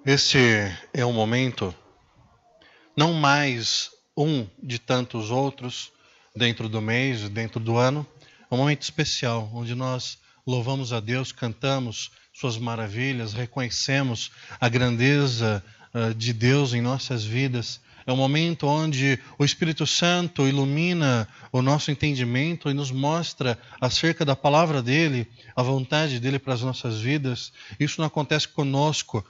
Esse é um momento, não mais um de tantos outros, dentro do mês, dentro do ano. É um momento especial, onde nós louvamos a Deus, cantamos suas maravilhas, reconhecemos a grandeza de Deus em nossas vidas. É um momento onde o Espírito Santo ilumina o nosso entendimento e nos mostra acerca da palavra dele, a vontade dele para as nossas vidas. Isso não acontece conosco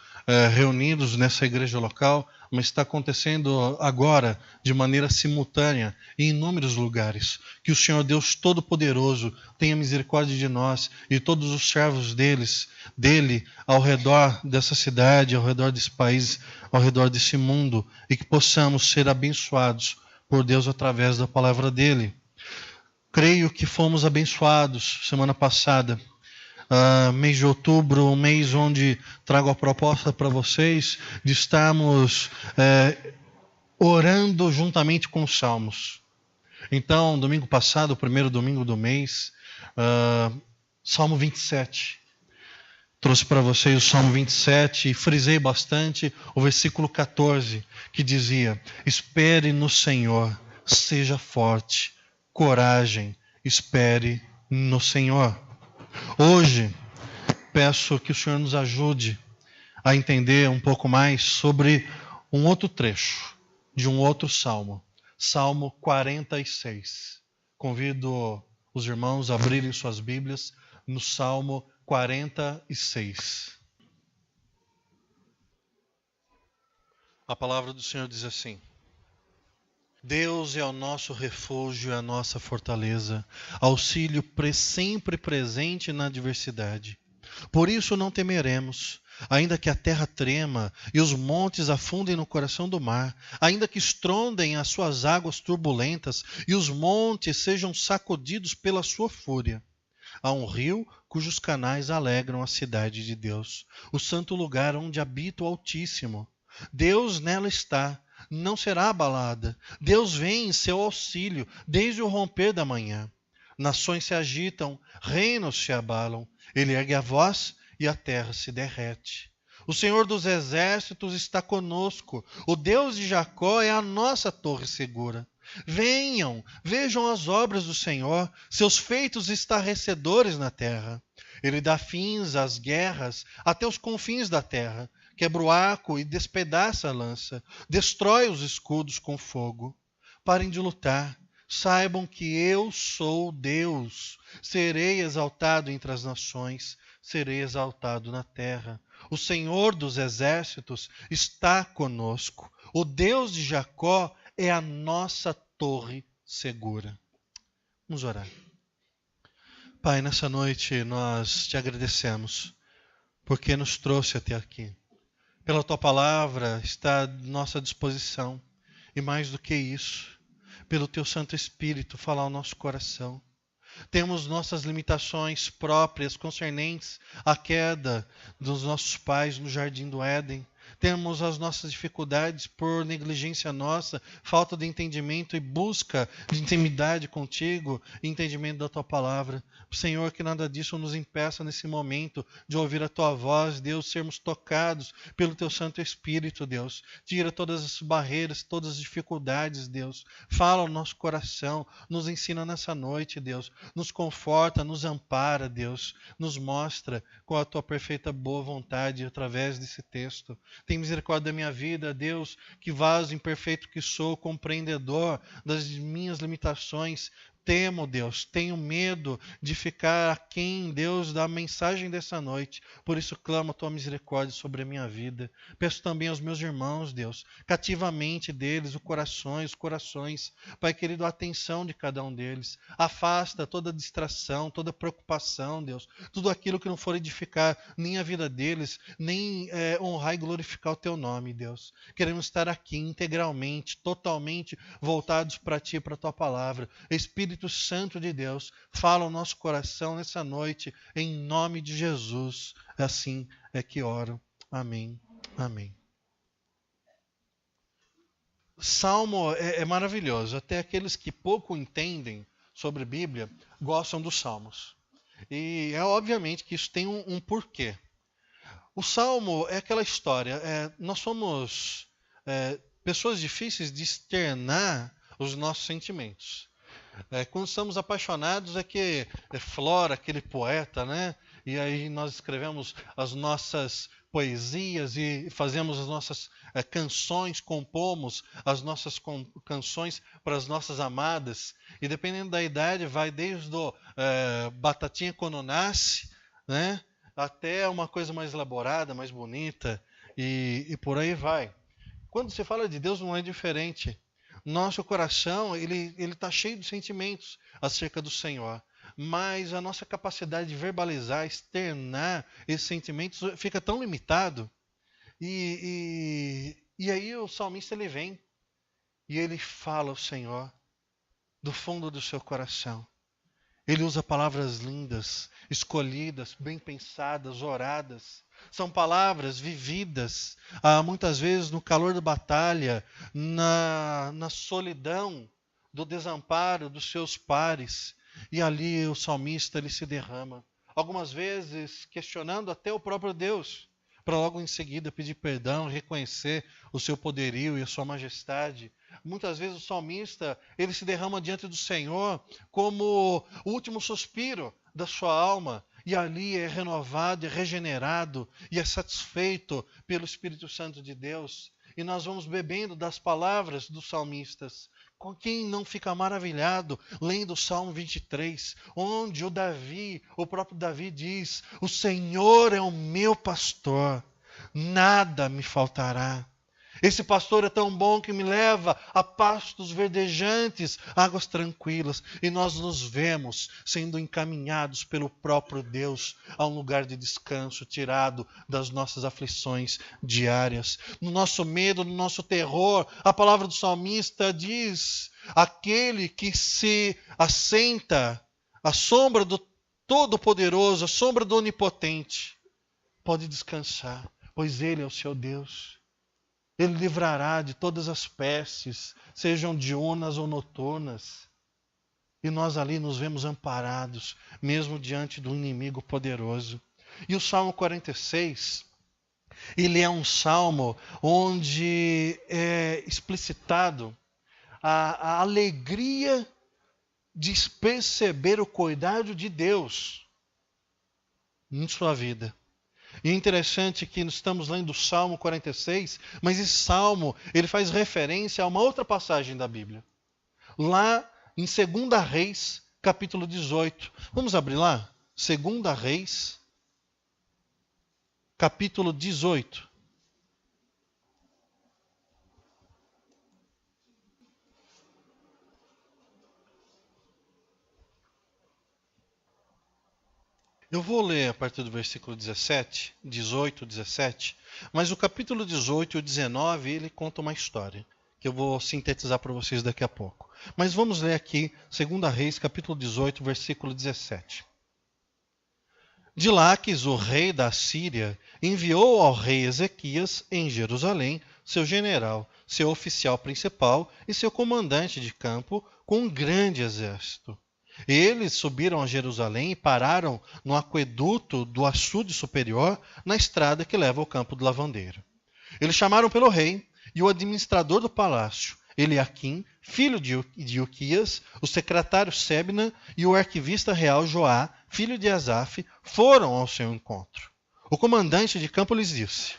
reunidos nessa igreja local, mas está acontecendo agora de maneira simultânea em inúmeros lugares. Que o Senhor Deus Todo-Poderoso tenha misericórdia de nós e todos os servos dele ao redor dessa cidade, ao redor desse país, ao redor desse mundo, e que possamos ser abençoados por Deus através da palavra dele. Creio que fomos abençoados semana passada. Mês de outubro, um mês onde trago a proposta para vocês de estarmos orando juntamente com os salmos. Então, domingo passado, o primeiro domingo do mês, Salmo 27. Trouxe para vocês o Salmo 27 e frisei bastante o versículo 14, que dizia: espere no Senhor, seja forte, coragem, espere no Senhor. Hoje, peço que o Senhor nos ajude a entender um pouco mais sobre um outro trecho de um outro salmo, Salmo 46. Convido os irmãos a abrirem suas Bíblias no Salmo 46. A palavra do Senhor diz assim: Deus é o nosso refúgio e a nossa fortaleza, auxílio sempre presente na adversidade. Por isso não temeremos, ainda que a terra trema e os montes afundem no coração do mar, ainda que estrondem as suas águas turbulentas e os montes sejam sacudidos pela sua fúria. Há um rio cujos canais alegram a cidade de Deus, o santo lugar onde habita o Altíssimo. Deus nela está, não será abalada. Deus vem em seu auxílio desde o romper da manhã. Nações se agitam, reinos se abalam. Ele ergue a voz e a terra se derrete. O Senhor dos exércitos está conosco. O Deus de Jacó é a nossa torre segura. Venham, vejam as obras do Senhor, seus feitos estarrecedores na terra. Ele dá fins às guerras até os confins da terra. Quebra o arco e despedaça a lança. Destrói os escudos com fogo. Parem de lutar. Saibam que eu sou Deus. Serei exaltado entre as nações. Serei exaltado na terra. O Senhor dos exércitos está conosco. O Deus de Jacó é a nossa torre segura. Vamos orar. Pai, nessa noite nós te agradecemos porque nos trouxe até aqui. Pela tua palavra está à nossa disposição. E mais do que isso, pelo teu Santo Espírito falar ao nosso coração. Temos nossas limitações próprias concernentes à queda dos nossos pais no jardim do Éden. Temos as nossas dificuldades por negligência nossa, falta de entendimento e busca de intimidade contigo e entendimento da tua palavra. Senhor, que nada disso nos impeça nesse momento de ouvir a tua voz, Deus, sermos tocados pelo teu Santo Espírito, Deus. Tira todas as barreiras, todas as dificuldades, Deus. Fala ao nosso coração, nos ensina nessa noite, Deus. Nos conforta, nos ampara, Deus. Nos mostra com a tua perfeita boa vontade através desse texto. Tem misericórdia da minha vida, Deus, que vaso imperfeito que sou, compreendedor das minhas limitações. Temo, Deus, tenho medo de ficar aquém, Deus, da mensagem dessa noite. Por isso clamo a tua misericórdia sobre a minha vida. Peço também aos meus irmãos, Deus, cativamente deles, os corações. Pai querido, a atenção de cada um deles. Afasta toda distração, toda preocupação, Deus. Tudo aquilo que não for edificar nem a vida deles, nem honrar e glorificar o teu nome, Deus. Queremos estar aqui integralmente, totalmente voltados para ti, para a tua palavra. Espírito Santo de Deus, fala ao nosso coração nessa noite, em nome de Jesus. Assim é que oro. Amém. Amém. Salmo é maravilhoso. Até aqueles que pouco entendem sobre Bíblia gostam dos Salmos. E é obviamente que isso tem um porquê. O Salmo é aquela história. Nós somos pessoas difíceis de externar os nossos sentimentos. Quando estamos apaixonados é que flora aquele poeta, né? E aí nós escrevemos as nossas poesias e fazemos as nossas canções, compomos as nossas canções para as nossas amadas. E dependendo da idade, vai desde o Batatinha quando nasce, né? Até uma coisa mais elaborada, mais bonita, e por aí vai. Quando se fala de Deus, não é diferente. Nosso coração, ele está cheio de sentimentos acerca do Senhor. Mas a nossa capacidade de verbalizar, externar esses sentimentos fica tão limitado. E aí o salmista ele vem e ele fala ao Senhor do fundo do seu coração. Ele usa palavras lindas, escolhidas, bem pensadas, oradas. São palavras vividas, muitas vezes no calor da batalha, na solidão, do desamparo dos seus pares. E ali o salmista ele se derrama. Algumas vezes questionando até o próprio Deus, para logo em seguida pedir perdão, reconhecer o seu poderio e a sua majestade. Muitas vezes o salmista ele se derrama diante do Senhor como o último suspiro da sua alma. E ali é renovado, é regenerado e é satisfeito pelo Espírito Santo de Deus. E nós vamos bebendo das palavras dos salmistas. Com quem não fica maravilhado lendo o Salmo 23, onde o próprio Davi diz: o Senhor é o meu pastor, nada me faltará. Esse pastor é tão bom que me leva a pastos verdejantes, águas tranquilas. E nós nos vemos sendo encaminhados pelo próprio Deus a um lugar de descanso, tirado das nossas aflições diárias. No nosso medo, no nosso terror, a palavra do salmista diz: aquele que se assenta à sombra do Todo-Poderoso, à sombra do Onipotente, pode descansar, pois Ele é o seu Deus. Ele livrará de todas as pestes, sejam diurnas ou noturnas. E nós ali nos vemos amparados, mesmo diante do inimigo poderoso. E o Salmo 46, ele é um salmo onde é explicitado a alegria de perceber o cuidado de Deus em sua vida. E é interessante que nós estamos lendo o Salmo 46, mas esse Salmo ele faz referência a uma outra passagem da Bíblia. Lá em 2 Reis, capítulo 18. Vamos abrir lá? 2 Reis, capítulo 18. Eu vou ler a partir do versículo 18, 17, mas o capítulo 18 e o 19, ele conta uma história, que eu vou sintetizar para vocês daqui a pouco. Mas vamos ler aqui, 2 Reis, capítulo 18, versículo 17. De Laques, o rei da Síria, enviou ao rei Ezequias, em Jerusalém, seu general, seu oficial principal e seu comandante de campo, com um grande exército. Eles subiram a Jerusalém e pararam no aqueduto do açude superior, na estrada que leva ao campo do lavandeiro. Eles chamaram pelo rei e o administrador do palácio, Eliaquim, filho de Ilquias, o secretário Sebna e o arquivista real Joá, filho de Asaf, foram ao seu encontro. O comandante de campo lhes disse: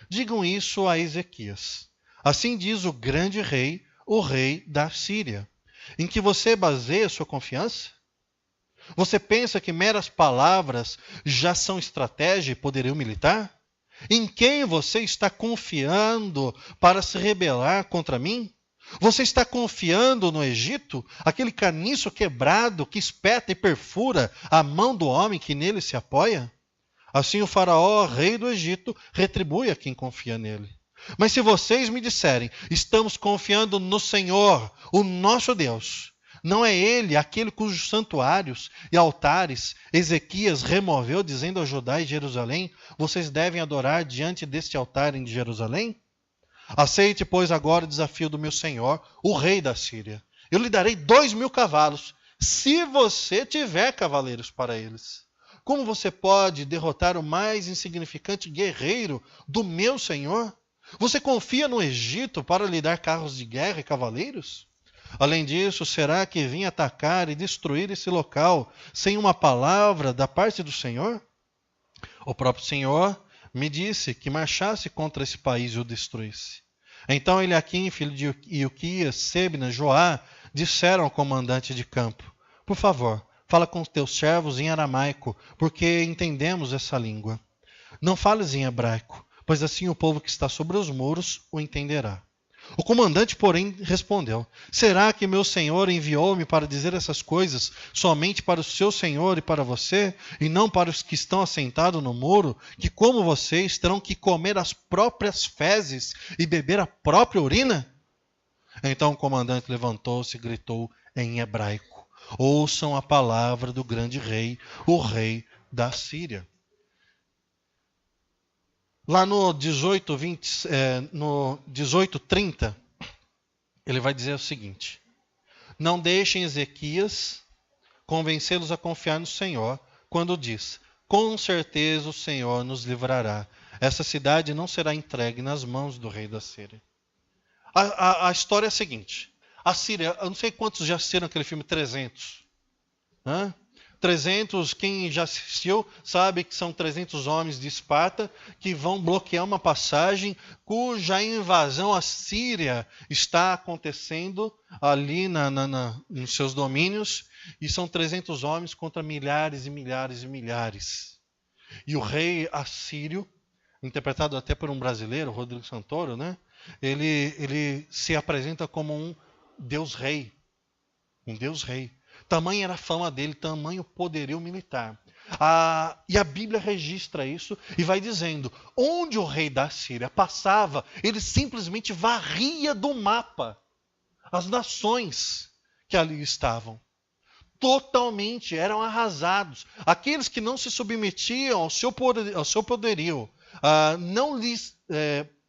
digam isso a Ezequias. Assim diz o grande rei, o rei da Síria. Em que você baseia sua confiança? Você pensa que meras palavras já são estratégia e poderio militar? Em quem você está confiando para se rebelar contra mim? Você está confiando no Egito, aquele caniço quebrado que espeta e perfura a mão do homem que nele se apoia? Assim o faraó, rei do Egito, retribui a quem confia nele. Mas se vocês me disserem: estamos confiando no Senhor, o nosso Deus, não é Ele aquele cujos santuários e altares Ezequias removeu, dizendo a Judá e Jerusalém: vocês devem adorar diante deste altar em Jerusalém? Aceite, pois, agora o desafio do meu senhor, o rei da Síria. Eu lhe darei 2.000 cavalos, se você tiver cavaleiros para eles. Como você pode derrotar o mais insignificante guerreiro do meu Senhor? Você confia no Egito para lhe dar carros de guerra e cavaleiros? Além disso, será que vim atacar e destruir esse local sem uma palavra da parte do Senhor? O próprio Senhor me disse que marchasse contra esse país e o destruísse. Então Eliaquim, filho de Ilquias, Sebna, Joá, disseram ao comandante de campo: por favor, fala com os teus servos em aramaico, porque entendemos essa língua. Não fales em hebraico, pois assim o povo que está sobre os muros o entenderá. O comandante, porém, respondeu: será que meu senhor enviou-me para dizer essas coisas somente para o seu senhor e para você, e não para os que estão assentados no muro, que, como vocês, terão que comer as próprias fezes e beber a própria urina? Então o comandante levantou-se e gritou em hebraico: ouçam a palavra do grande rei, o rei da Síria. Lá no 18:30, ele vai dizer o seguinte: não deixem Ezequias convencê-los a confiar no Senhor, quando diz: com certeza o Senhor nos livrará. Essa cidade não será entregue nas mãos do rei da Síria. A história é a seguinte: a Síria, eu não sei quantos já assistiram aquele filme 300. 300, quem já assistiu sabe que são 300 homens de Esparta que vão bloquear uma passagem cuja invasão à Síria está acontecendo ali nos seus domínios, e são 300 homens contra milhares e milhares e milhares. E o rei assírio, interpretado até por um brasileiro, Rodrigo Santoro, né? Ele se apresenta como um Deus-rei. Um Deus-rei. Tamanha era a fama dele, tamanho poderio militar. E a Bíblia registra isso e vai dizendo: onde o rei da Síria passava, ele simplesmente varria do mapa as nações que ali estavam. Totalmente eram arrasados. Aqueles que não se submetiam ao seu poderio, não lhes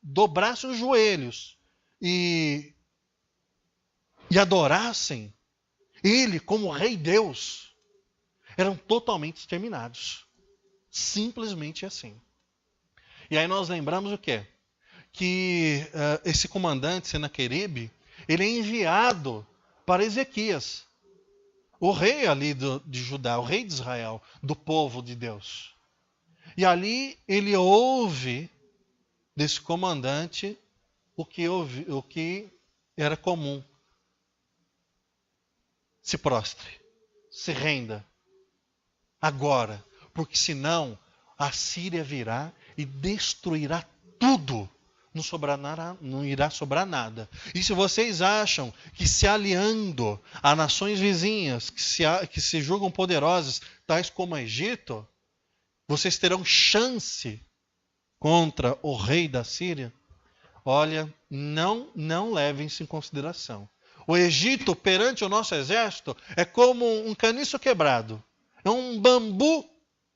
dobrassem os joelhos e adorassem ele como Rei Deus, eram totalmente exterminados. Simplesmente assim. E aí nós lembramos o quê? Que esse comandante, Senaqueribe, ele é enviado para Ezequias, o rei ali de Judá, o rei de Israel, do povo de Deus. E ali ele ouve desse comandante o que era comum: se prostre, se renda, agora, porque senão a Síria virá e destruirá tudo, não irá sobrar nada. E se vocês acham que se aliando a nações vizinhas, que se julgam poderosas, tais como o Egito, vocês terão chance contra o rei da Síria, olha, não levem isso em consideração. O Egito, perante o nosso exército, é como um caniço quebrado. É um bambu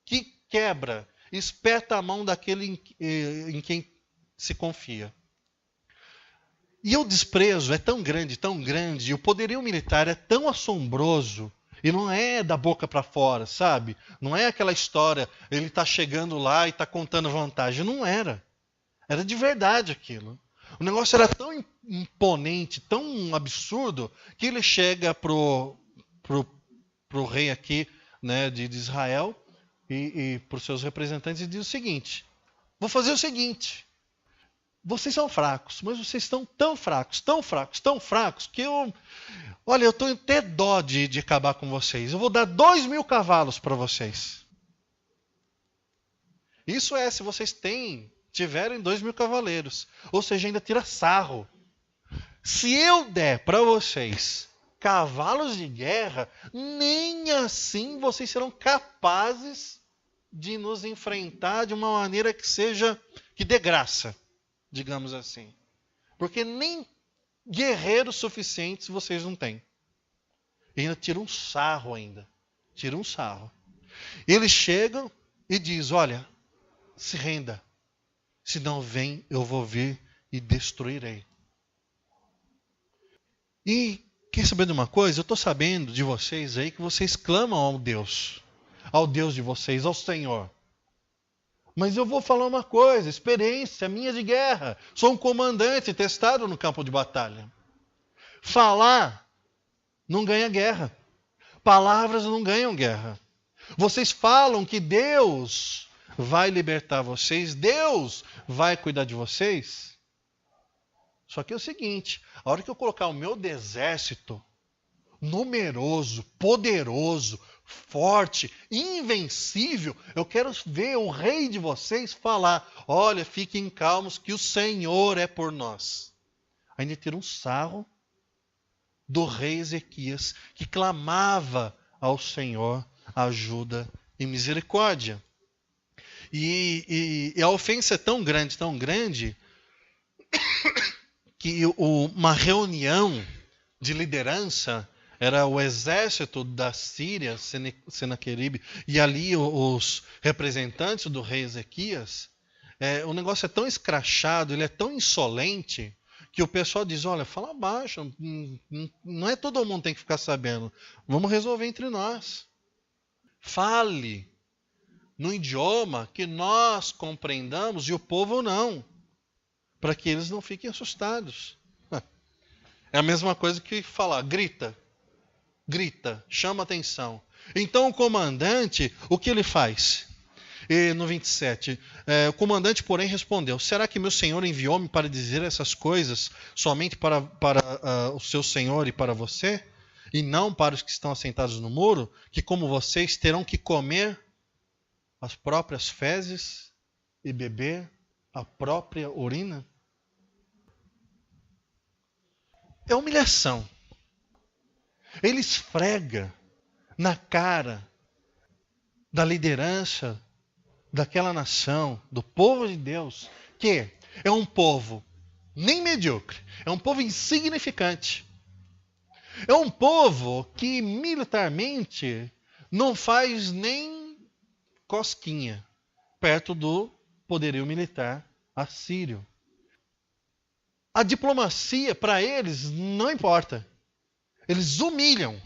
que quebra, espeta a mão daquele em quem se confia. E o desprezo é tão grande, e o poderio militar é tão assombroso, e não é da boca para fora, sabe? Não é aquela história, ele está chegando lá e está contando vantagem. Não era. Era de verdade aquilo. O negócio era tão imponente, tão absurdo, que ele chega pro rei aqui, né, de Israel e para os seus representantes e diz o seguinte: vou fazer o seguinte, vocês são fracos, mas vocês estão tão fracos, que eu estou até dó de acabar com vocês. Eu vou dar 2.000 cavalos para vocês. Isso é, se vocês tiverem 2.000 cavaleiros. Ou seja, ainda tira sarro. Se eu der para vocês cavalos de guerra, nem assim vocês serão capazes de nos enfrentar de uma maneira que dê graça, digamos assim. Porque nem guerreiros suficientes vocês não têm. E ainda tira um sarro ainda. Tira um sarro. Eles chegam e dizem: olha, se renda. Se não vem, eu vou vir e destruirei. E quer saber de uma coisa? Eu estou sabendo de vocês aí que vocês clamam ao Deus. ao Deus de vocês, ao Senhor. Mas eu vou falar uma coisa, experiência minha de guerra. Sou um comandante testado no campo de batalha. Falar não ganha guerra. Palavras não ganham guerra. Vocês falam que Deus vai libertar vocês, Deus vai cuidar de vocês. Só que é o seguinte, a hora que eu colocar o meu exército numeroso, poderoso, forte, invencível, eu quero ver o rei de vocês falar: olha, fiquem calmos que o Senhor é por nós. Ainda tira um sarro do rei Ezequias, que clamava ao Senhor ajuda e misericórdia. E a ofensa é tão grande, que uma reunião de liderança era o exército da Síria, Senaqueribe, e ali os representantes do rei Ezequias. O negócio é tão escrachado, ele é tão insolente, que o pessoal diz: olha, fala baixo, não é todo mundo que tem que ficar sabendo, vamos resolver entre nós. Fale no idioma que nós compreendamos e o povo não, para que eles não fiquem assustados. É a mesma coisa que falar: grita, chama atenção. Então o comandante, o que ele faz? E no 27, o comandante, porém, respondeu: será que meu senhor enviou-me para dizer essas coisas somente para o seu senhor e para você? E não para os que estão assentados no muro? Que como vocês terão que comer as próprias fezes e beber a própria urina? É humilhação. Ele esfrega na cara da liderança daquela nação, do povo de Deus, que é um povo nem medíocre, é um povo insignificante. É um povo que militarmente não faz nem cosquinha perto do poderio militar assírio. A diplomacia, para eles, não importa. Eles humilham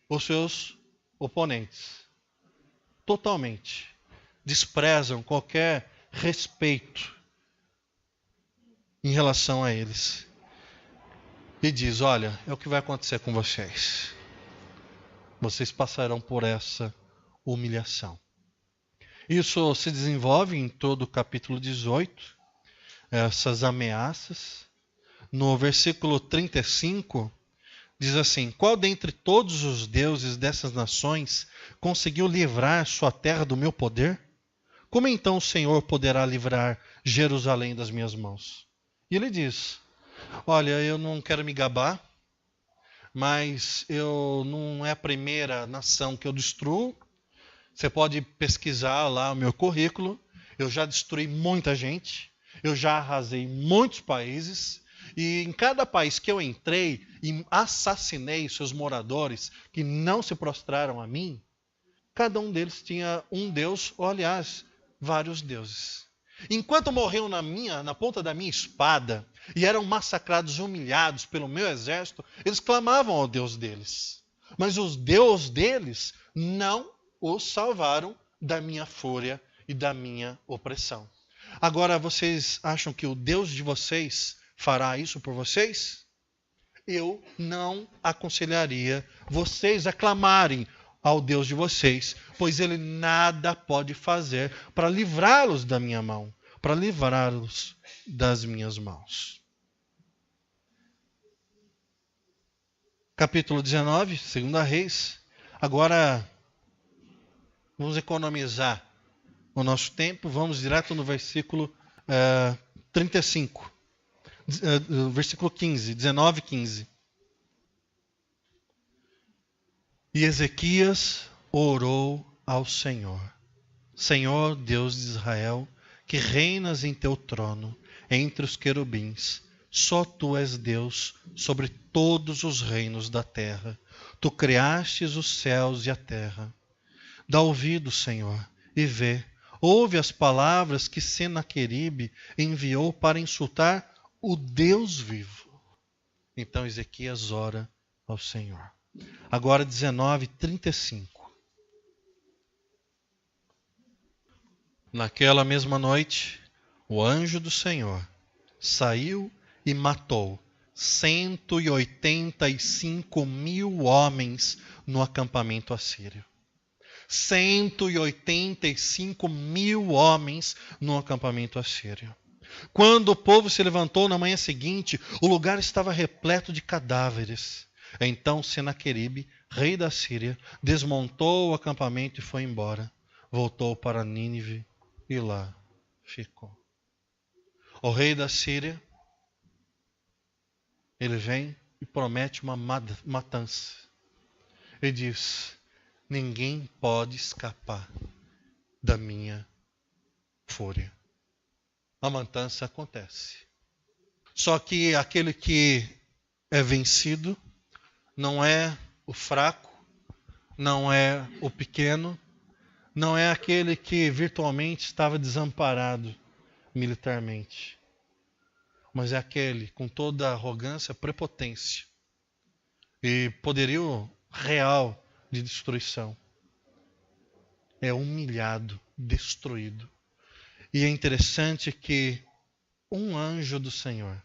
os seus oponentes. Totalmente. Desprezam qualquer respeito em relação a eles. E diz: olha, é o que vai acontecer com vocês. Vocês passarão por essa humilhação. Isso se desenvolve em todo o capítulo 18, essas ameaças. No versículo 35, diz assim: qual dentre todos os deuses dessas nações conseguiu livrar sua terra do meu poder? Como então o Senhor poderá livrar Jerusalém das minhas mãos? E ele diz: olha, eu não quero me gabar, mas não é a primeira nação que eu destruo. Você pode pesquisar lá o meu currículo. Eu já destruí muita gente, eu já arrasei muitos países, e em cada país que eu entrei e assassinei seus moradores que não se prostraram a mim, cada um deles tinha um deus, ou aliás, vários deuses. Enquanto morriam na ponta da minha espada e eram massacrados, humilhados pelo meu exército, eles clamavam ao Deus deles. Mas os deuses deles não os salvaram da minha fúria e da minha opressão. Agora, vocês acham que o Deus de vocês fará isso por vocês? Eu não aconselharia vocês a clamarem ao Deus de vocês, pois ele nada pode fazer para livrá-los da minha mão, para livrá-los das minhas mãos. Capítulo 19, 2 Reis. Agora, vamos economizar o nosso tempo, vamos direto no versículo 35. Versículo 15, 19, 15. E Ezequias orou ao Senhor: Senhor, Deus de Israel, que reinas em teu trono entre os querubins, só tu és Deus sobre todos os reinos da terra. Tu criastes os céus e a terra. Dá ouvido, Senhor, e vê. Ouve as palavras que Senaqueribe enviou para insultar o Deus vivo. Então Ezequias ora ao Senhor. Agora 19:35. Naquela mesma noite, o anjo do Senhor saiu e matou 185.000 homens no acampamento assírio. 185.000 homens no acampamento assírio. Quando o povo se levantou na manhã seguinte, o lugar estava repleto de cadáveres. Então Senaqueribe, rei da Síria, desmontou o acampamento e foi embora. Voltou para Nínive e lá ficou. O rei da Síria, ele vem e promete uma matança. Ele diz: ninguém pode escapar da minha fúria. A matança acontece. Só que aquele que é vencido não é o fraco, não é o pequeno, não é aquele que virtualmente estava desamparado militarmente, mas é aquele com toda a arrogância, prepotência e poderio real de destruição. É humilhado, destruído. E é interessante que um anjo do Senhor,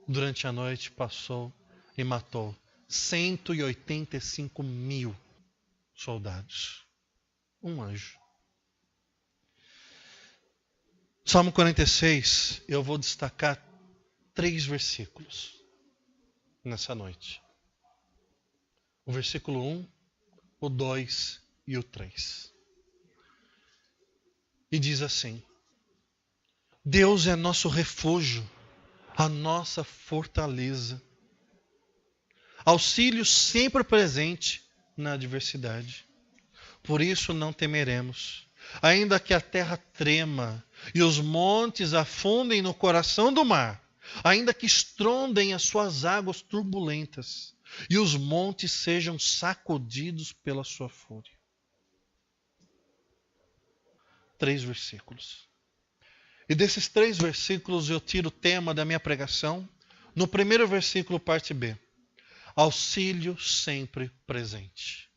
durante a noite passou e matou 185.000 soldados. Um anjo. Salmo 46, eu vou destacar 3 versículos nessa noite. O versículo 1, o 2 e o 3. E diz assim: Deus é nosso refúgio, a nossa fortaleza, auxílio sempre presente na adversidade. Por isso não temeremos, ainda que a terra trema e os montes afundem no coração do mar, ainda que estrondem as suas águas turbulentas e os montes sejam sacudidos pela sua fúria. 3 versículos. E desses 3 versículos eu tiro o tema da minha pregação. No primeiro versículo, parte B. Auxílio sempre presente.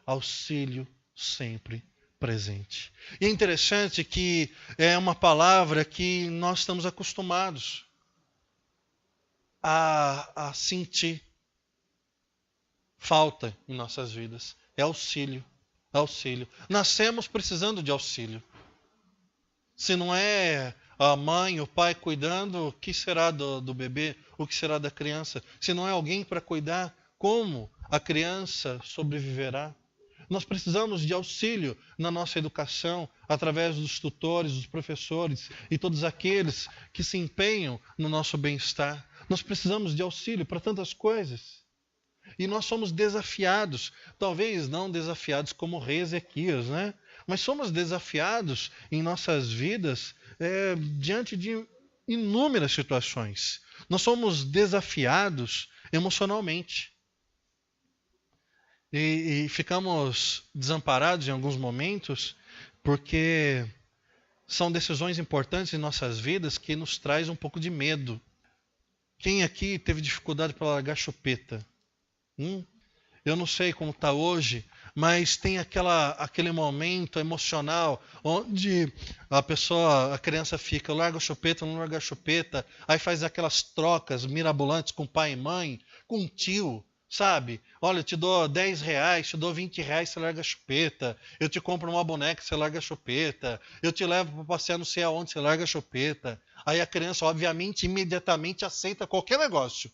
Auxílio sempre presente. E é interessante que é uma palavra que nós estamos acostumados a sentir falta em nossas vidas. É auxílio. Auxílio. Nascemos precisando de auxílio. Se não é a mãe, o pai cuidando, o que será do bebê? O que será da criança? Se não é alguém para cuidar, como a criança sobreviverá? Nós precisamos de auxílio na nossa educação, através dos tutores, dos professores e todos aqueles que se empenham no nosso bem-estar. Nós precisamos de auxílio para tantas coisas. E nós somos desafiados, talvez não desafiados como o rei Ezequias, né? Mas somos desafiados em nossas vidas diante de inúmeras situações. Nós somos desafiados emocionalmente. E ficamos desamparados em alguns momentos porque são decisões importantes em nossas vidas que nos traz um pouco de medo. Quem aqui teve dificuldade para largar chupeta? Eu não sei como está hoje, mas tem aquele momento emocional onde a criança fica, larga a chupeta, não larga a chupeta, aí faz aquelas trocas mirabolantes com pai e mãe, com tio, sabe? Olha, eu te dou 10 reais, te dou 20 reais, você larga a chupeta, eu te compro uma boneca, você larga a chupeta, eu te levo para passear não sei aonde, você larga a chupeta. Aí a criança, obviamente, imediatamente aceita qualquer negócio.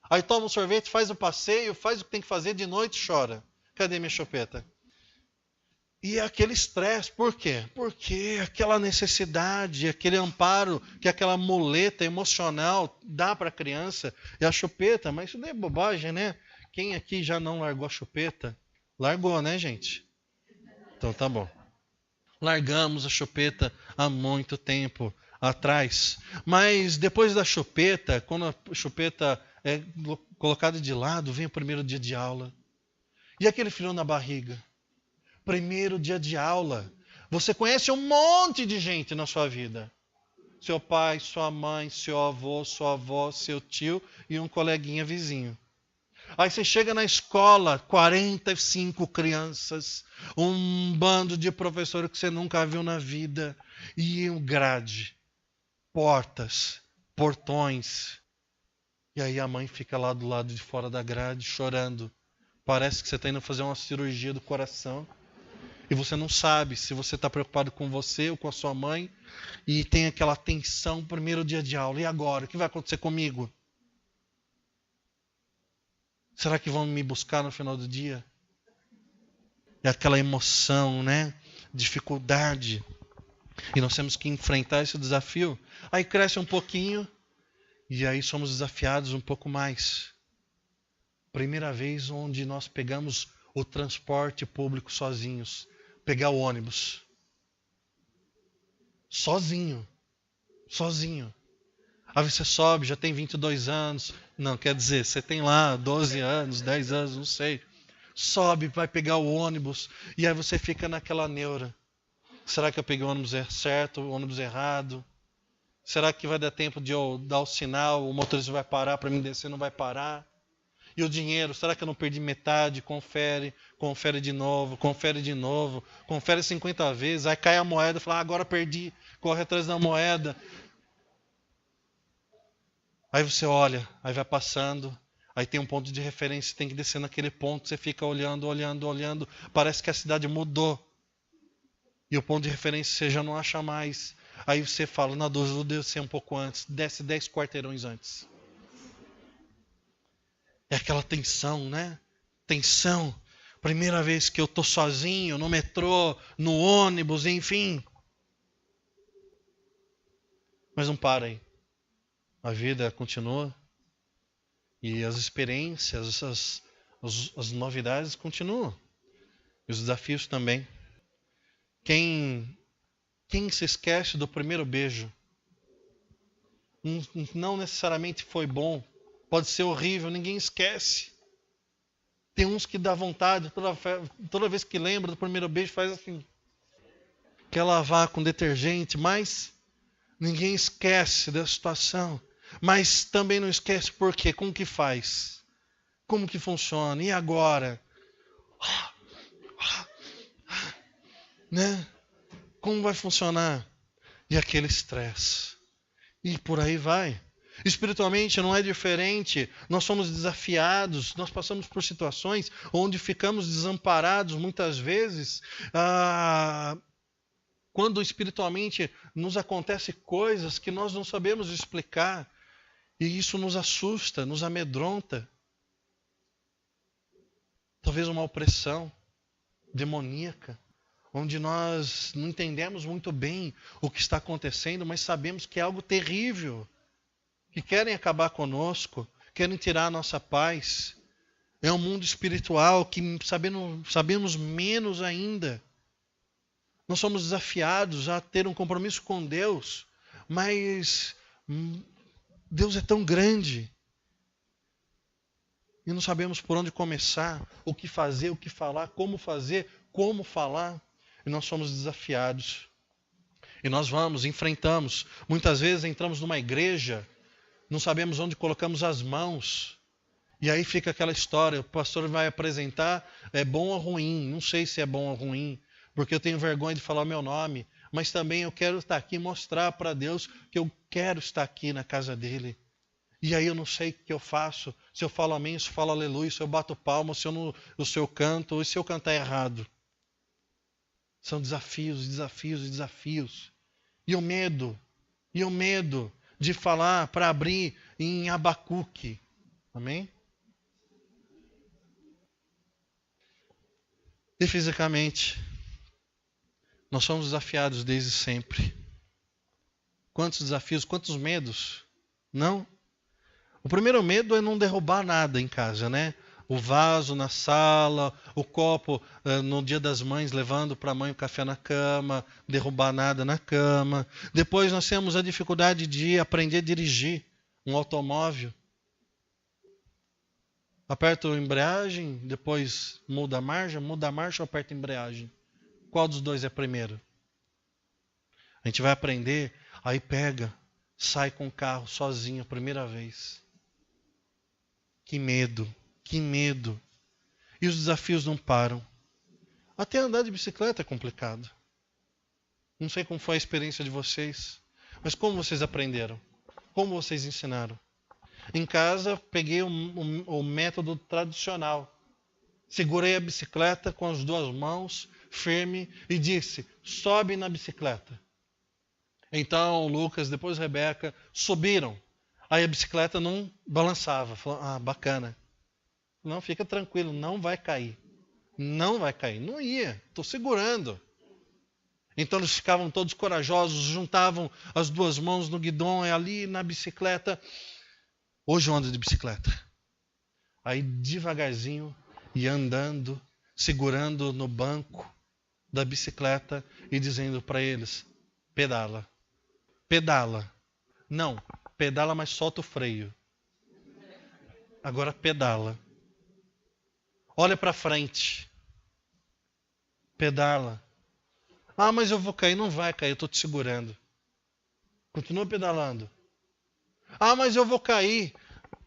Aí toma um sorvete, faz o passeio, faz o que tem que fazer, de noite chora. Cadê minha chupeta? E é aquele estresse, por quê? Porque aquela necessidade, aquele amparo que aquela muleta emocional dá para a criança é a chupeta. Mas isso não é bobagem, né? Quem aqui já não largou a chupeta? Largou, né, gente? Então tá bom. Largamos a chupeta há muito tempo atrás. Mas depois da chupeta, quando a chupeta é colocada de lado, vem o primeiro dia de aula. E aquele frio na barriga? Primeiro dia de aula. Você conhece um monte de gente na sua vida. Seu pai, sua mãe, seu avô, sua avó, seu tio e um coleguinha vizinho. Aí você chega na escola, 45 crianças, um bando de professores que você nunca viu na vida, e um grade, portas, portões. E aí a mãe fica lá do lado de fora da grade, chorando. Parece que você está indo fazer uma cirurgia do coração. E você não sabe se você está preocupado com você ou com a sua mãe. E tem aquela tensão, primeiro dia de aula. E agora? O que vai acontecer comigo? Será que vão me buscar no final do dia? É aquela emoção, né? Dificuldade. E nós temos que enfrentar esse desafio. Aí cresce um pouquinho. E aí somos desafiados um pouco mais. Primeira vez onde nós pegamos o transporte público sozinhos. Pegar o ônibus. Sozinho. Aí você sobe, já tem 22 anos. Não, quer dizer, você tem lá 12 anos, 10 anos, não sei. Sobe, vai pegar o ônibus. E aí você fica naquela neura. Será que eu peguei o ônibus certo, o ônibus errado? Será que vai dar tempo de eu dar o sinal, o motorista vai parar para mim descer, não vai parar? E o dinheiro, será que eu não perdi metade? Confere de novo, confere 50 vezes, aí cai a moeda, fala, agora perdi, corre atrás da moeda. Aí você olha, aí vai passando, aí tem um ponto de referência, tem que descer naquele ponto, você fica olhando, parece que a cidade mudou. E o ponto de referência você já não acha mais. Aí você fala, na dúvida, vou descer um pouco antes, desce 10 quarteirões antes. É aquela tensão, né? Tensão. Primeira vez que eu estou sozinho, no metrô, no ônibus, enfim. Mas não para aí. A vida continua. E as experiências, as novidades continuam. E os desafios também. Quem se esquece do primeiro beijo? Não necessariamente foi bom. Pode ser horrível, ninguém esquece. Tem uns que dá vontade, toda vez que lembra do primeiro beijo, faz assim. Quer lavar com detergente, mas ninguém esquece da situação. Mas também não esquece por quê? Como que faz? Como que funciona? E agora? Né? Como vai funcionar? E aquele estresse. E por aí vai. Espiritualmente não é diferente. Nós somos desafiados, nós passamos por situações onde ficamos desamparados muitas vezes. Quando espiritualmente nos acontecem coisas que nós não sabemos explicar. E isso nos assusta, nos amedronta. Talvez uma opressão demoníaca, onde nós não entendemos muito bem o que está acontecendo, mas sabemos que é algo terrível. Que querem acabar conosco, querem tirar a nossa paz. É um mundo espiritual que sabemos menos ainda. Nós somos desafiados a ter um compromisso com Deus, mas Deus é tão grande. E não sabemos por onde começar, o que fazer, o que falar, como fazer, como falar. E nós somos desafiados. E nós enfrentamos. Muitas vezes entramos numa igreja, não sabemos onde colocamos as mãos. E aí fica aquela história, o pastor vai apresentar, é bom ou ruim? Não sei se é bom ou ruim, porque eu tenho vergonha de falar o meu nome. Mas também eu quero estar aqui e mostrar para Deus que eu quero estar aqui na casa dele. E aí eu não sei o que eu faço. Se eu falo amém, se eu falo aleluia, se eu bato palma, se eu canto, ou se eu cantar errado. São desafios. E o medo de falar para abrir em Abacuque. Amém? E fisicamente, nós somos desafiados desde sempre. Quantos desafios, quantos medos? Não? O primeiro medo é não derrubar nada em casa, né? O vaso na sala, o copo no Dia das Mães, levando para a mãe o café na cama, derrubar nada na cama. Depois nós temos a dificuldade de aprender a dirigir um automóvel. Aperta a embreagem, depois muda a marcha ou aperta a embreagem? Qual dos dois é primeiro? A gente vai aprender Aí pega, sai com o carro sozinho, primeira vez. Que medo, que medo. E os desafios não param. Até andar de bicicleta é complicado. Não sei como foi a experiência de vocês, mas como vocês aprenderam? Como vocês ensinaram? Em casa, peguei o método tradicional. Segurei a bicicleta com as duas mãos, firme, e disse, sobe na bicicleta. Então, Lucas, depois Rebeca, subiram. Aí a bicicleta não balançava. Falou, bacana. Não, fica tranquilo, não vai cair. Não vai cair. Não ia, estou segurando. Então eles ficavam todos corajosos, juntavam as duas mãos no guidão e ali na bicicleta. Hoje eu ando de bicicleta. Aí devagarzinho, e andando, segurando no banco da bicicleta e dizendo para eles, pedala, pedala. Não, pedala, mas solta o freio. Agora pedala. Olha para frente. Pedala. Mas eu vou cair. Não vai cair, eu estou te segurando. Continua pedalando. Mas eu vou cair.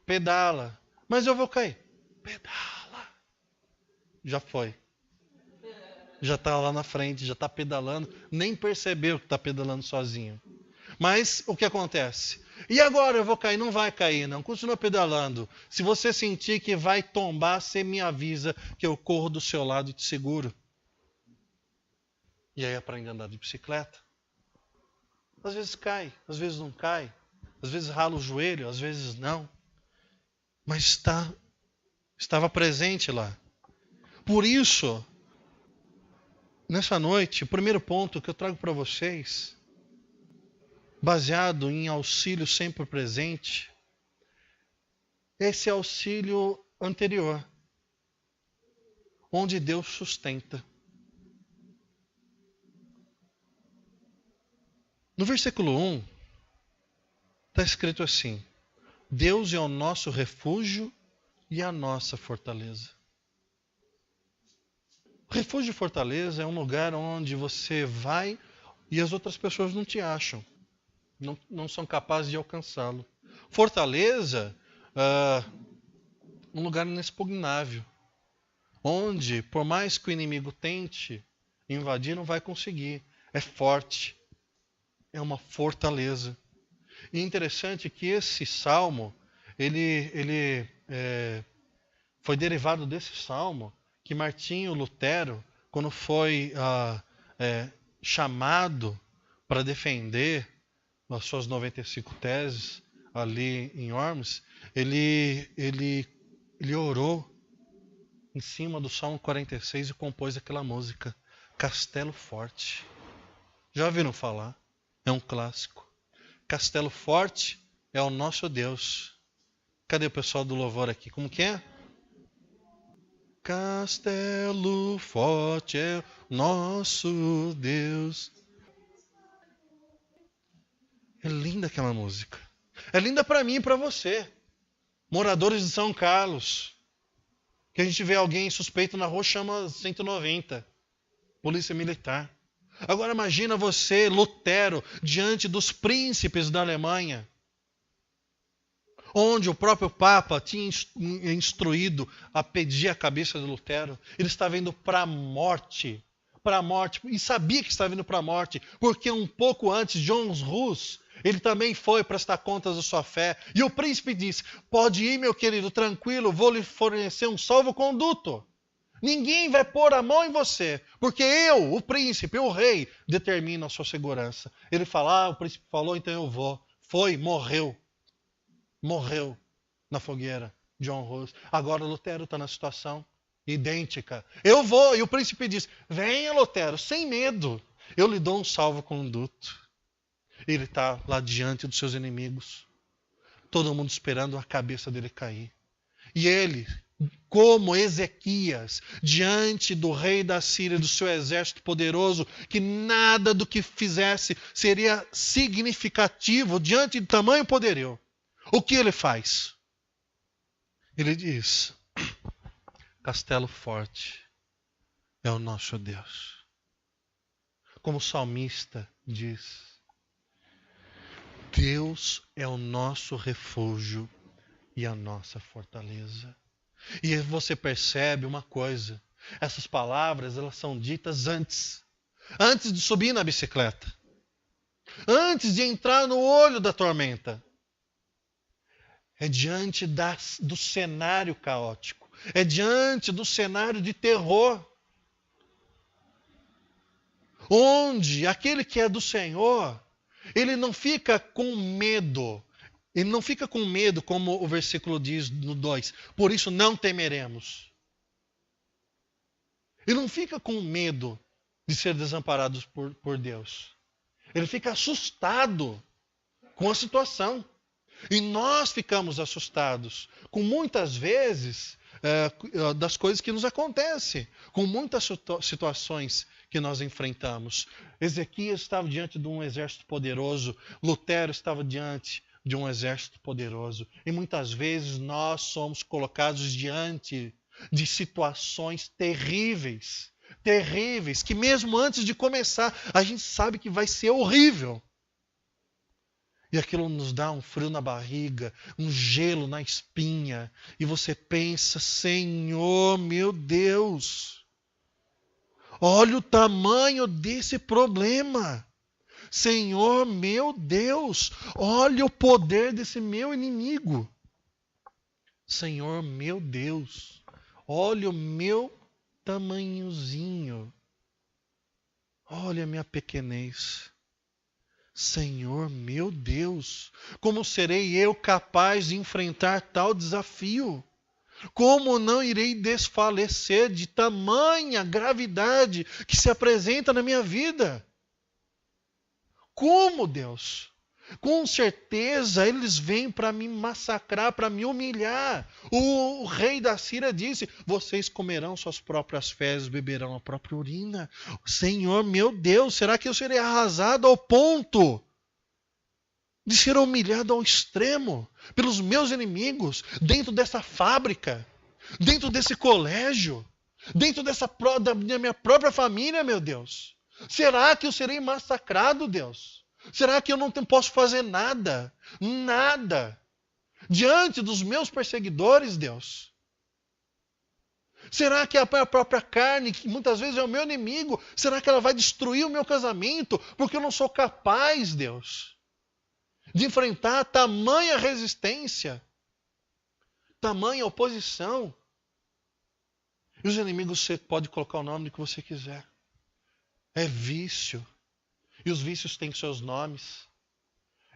Pedala. Mas eu vou cair. Pedala. Já foi. Já está lá na frente, já está pedalando. Nem percebeu que está pedalando sozinho. Mas o que acontece? E agora eu vou cair? Não vai cair, não. Continua pedalando. Se você sentir que vai tombar, você me avisa que eu corro do seu lado e te seguro. E aí aprende a andar de bicicleta. Às vezes cai, às vezes não cai. Às vezes rala o joelho, às vezes não. Mas estava presente lá. Por isso, nessa noite, o primeiro ponto que eu trago para vocês, baseado em auxílio sempre presente, esse auxílio anterior, onde Deus sustenta. No versículo 1, está escrito assim, Deus é o nosso refúgio e a nossa fortaleza. Refúgio e fortaleza é um lugar onde você vai e as outras pessoas não te acham. Não são capazes de alcançá-lo. Fortaleza, um lugar inexpugnável. Onde, por mais que o inimigo tente invadir, não vai conseguir. É forte. É uma fortaleza. E é interessante que esse salmo, ele foi derivado desse salmo que Martinho Lutero, quando foi chamado para defender as suas 95 teses ali em Worms, ele orou em cima do Salmo 46 e compôs aquela música, Castelo Forte. Já ouviram falar? É um clássico. Castelo Forte é o nosso Deus. Cadê o pessoal do louvor aqui? Como que é? Castelo forte é o nosso Deus. É linda aquela música. É linda para mim e para você. Moradores de São Carlos. Que a gente vê alguém suspeito na rua, chama 190. Polícia Militar. Agora imagina você, Lutero, diante dos príncipes da Alemanha, onde o próprio Papa tinha instruído a pedir a cabeça de Lutero. Ele estava indo para a morte, e sabia que estava indo para a morte, porque um pouco antes, John Hus, ele também foi prestar contas da sua fé, e o príncipe disse, pode ir meu querido, tranquilo, vou lhe fornecer um salvo-conduto. Ninguém vai pôr a mão em você, porque eu, o príncipe, o rei, determino a sua segurança. Ele fala, o príncipe falou, então eu vou. Foi, morreu. Morreu na fogueira, John Hus. Agora Lutero está na situação idêntica. Eu vou, e o príncipe diz, venha Lutero, sem medo, eu lhe dou um salvo-conduto. Ele está lá diante dos seus inimigos, todo mundo esperando a cabeça dele cair. E ele, como Ezequias, diante do rei da Síria, do seu exército poderoso, que nada do que fizesse seria significativo diante do tamanho poderio. O que ele faz? Ele diz, Castelo Forte é o nosso Deus. Como o salmista diz, Deus é o nosso refúgio e a nossa fortaleza. E você percebe uma coisa. Essas palavras, elas são ditas antes de subir na bicicleta. Antes de entrar no olho da tormenta. É diante do cenário caótico. É diante do cenário de terror. Onde aquele que é do Senhor, ele não fica com medo. Ele não fica com medo, como o versículo diz no 2. Por isso não temeremos. Ele não fica com medo de ser desamparado por Deus. Ele fica assustado com a situação. E nós ficamos assustados com muitas vezes das coisas que nos acontecem, com muitas situações que nós enfrentamos. Ezequias estava diante de um exército poderoso, Lutero estava diante de um exército poderoso. E muitas vezes nós somos colocados diante de situações terríveis, que mesmo antes de começar, a gente sabe que vai ser horrível. E aquilo nos dá um frio na barriga, um gelo na espinha. E você pensa, Senhor, meu Deus, olha o tamanho desse problema. Senhor, meu Deus, olha o poder desse meu inimigo. Senhor, meu Deus, olha o meu tamanhozinho. Olha a minha pequenez. Senhor, meu Deus, como serei eu capaz de enfrentar tal desafio? Como não irei desfalecer de tamanha gravidade que se apresenta na minha vida? Como, Deus? Com certeza eles vêm para me massacrar, para me humilhar. O rei da Síria disse: vocês comerão suas próprias fezes, beberão a própria urina. Senhor, meu Deus, será que eu serei arrasado ao ponto de ser humilhado ao extremo pelos meus inimigos, dentro dessa fábrica, dentro desse colégio, dentro da minha própria família, meu Deus? Será que eu serei massacrado, Deus? Será que eu não posso fazer nada? Nada. Diante dos meus perseguidores, Deus? Será que a própria carne, que muitas vezes é o meu inimigo, será que ela vai destruir o meu casamento? Porque eu não sou capaz, Deus, de enfrentar tamanha resistência, tamanha oposição. E os inimigos, você pode colocar o nome que você quiser. É vício. E os vícios têm seus nomes.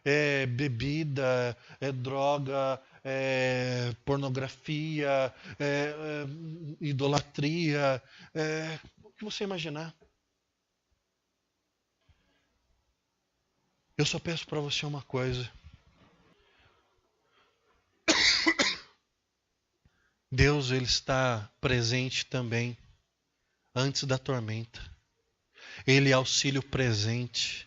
É bebida, é droga, é pornografia, é idolatria, o que você imaginar. Eu só peço para você uma coisa. Deus, ele está presente também antes da tormenta. Ele é auxílio presente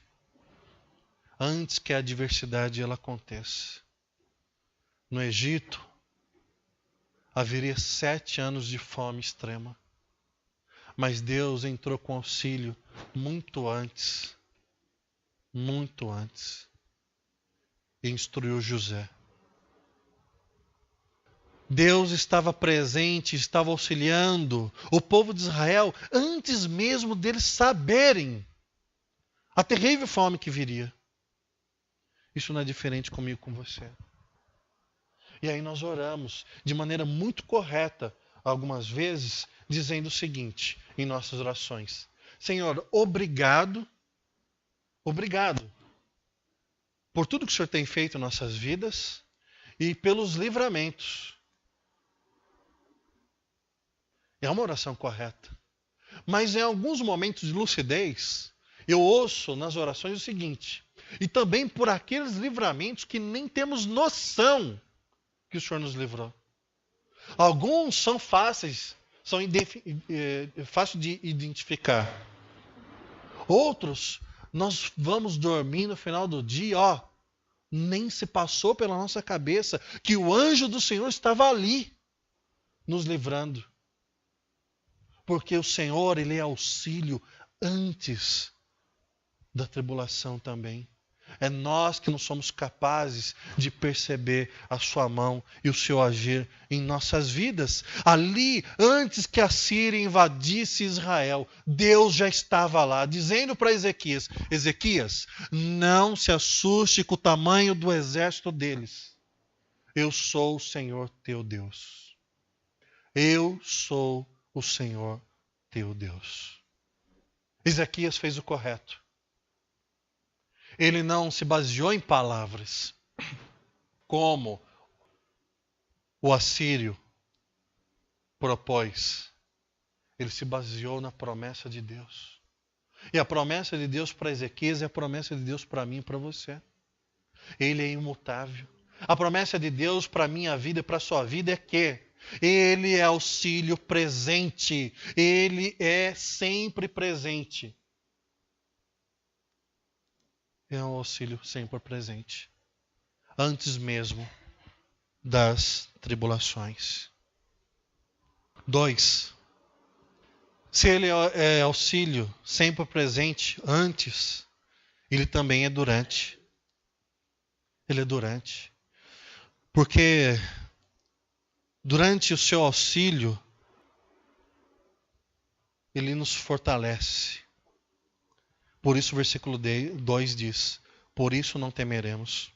antes que a adversidade ela aconteça. No Egito, haveria 7 anos de fome extrema. Mas Deus entrou com auxílio muito antes. Muito antes. E instruiu José. Deus estava presente, estava auxiliando o povo de Israel antes mesmo deles saberem a terrível fome que viria. Isso não é diferente comigo, com você. E aí nós oramos de maneira muito correta, algumas vezes, dizendo o seguinte em nossas orações: Senhor, obrigado por tudo que o Senhor tem feito em nossas vidas e pelos livramentos. É uma oração correta. Mas em alguns momentos de lucidez, eu ouço nas orações o seguinte: e também por aqueles livramentos que nem temos noção que o Senhor nos livrou. Alguns são fáceis, fáceis de identificar. Outros, nós vamos dormir no final do dia, nem se passou pela nossa cabeça que o anjo do Senhor estava ali, nos livrando. Porque o Senhor, ele é auxílio antes da tribulação também. É nós que não somos capazes de perceber a sua mão e o seu agir em nossas vidas. Ali, antes que a Síria invadisse Israel, Deus já estava lá, dizendo para Ezequias: Ezequias, não se assuste com o tamanho do exército deles. Eu sou o Senhor teu Deus. Eu sou o Senhor teu Deus. Ezequias fez o correto. Ele não se baseou em palavras, como o assírio propôs. Ele se baseou na promessa de Deus. E a promessa de Deus para Ezequias é a promessa de Deus para mim e para você. Ele é imutável. A promessa de Deus para a minha vida e para a sua vida é que Ele é auxílio presente. Ele é sempre presente. É um auxílio sempre presente. Antes mesmo das tribulações. 2. Se Ele é auxílio sempre presente antes, Ele também é durante. Ele é durante. Porque durante o seu auxílio, Ele nos fortalece. Por isso o versículo 2 diz: por isso não temeremos.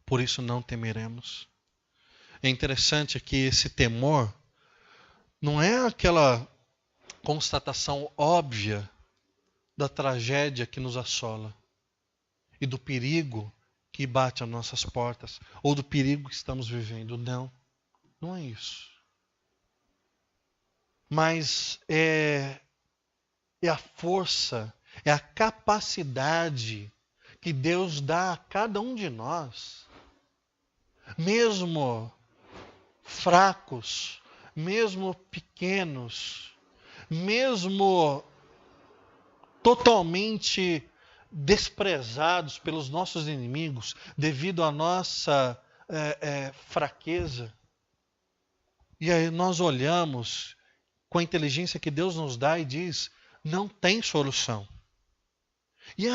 Por isso não temeremos. É interessante que esse temor não é aquela constatação óbvia da tragédia que nos assola e do perigo que bate às nossas portas, ou do perigo que estamos vivendo. Não, não é isso. Mas é a força, é a capacidade que Deus dá a cada um de nós, mesmo fracos, mesmo pequenos, mesmo totalmente desprezados pelos nossos inimigos devido à nossa fraqueza. E aí nós olhamos com a inteligência que Deus nos dá e diz: não tem solução. E